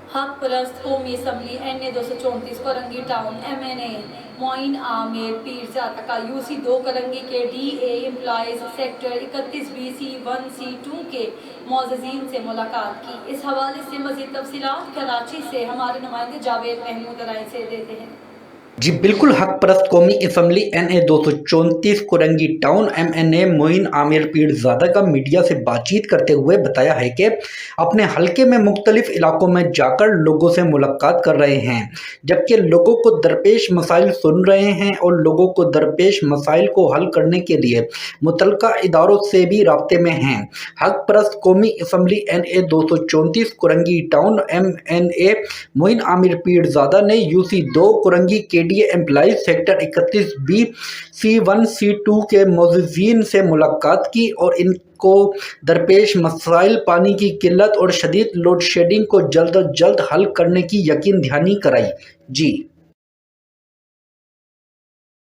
हक परस्त कौमी assembly NA 234 Korangi town MNA Moin Aamir Pirzada का UC2 कोरंगी के DA employees sector 31B C1 C2 के मौजूदीन से मुलाकात की। इस हवाले से मज़ीद तफसीलात कराची से हमारे नुमाइंदे जावेद महमूद राय से देते हैं। जी बिल्कुल, हक परस्त कौमी assembly NA 234 Korangi town MNA Moin Aamir Pirzada का मीडिया से बातचीत करते हुए बताया है कि अपने हलके में मुख्तलिफ इलाकों में जाकर लोगों से मुलाकात कर रहे हैं, जबकि लोगों को दरपेश मसाइल सुन रहे हैं और लोगों को दरपेश मसाइल को हल करने के लिए मुतल्लिका इदारों से भी राब्ते में हैं। हक परस्त कौमी assembly NA 234 Korangi town MNA Moin Aamir Pirzada ने UC2 Korangi KDA employees sector 31B C1 C2 के मौजूदीन से मुलाकात की और इनको दरपेश मसाइल पानी की किल्लत और शदीद लोड शेडिंग को जल्द अज जल्द हल करने की यकीन दहानी कराई। जी।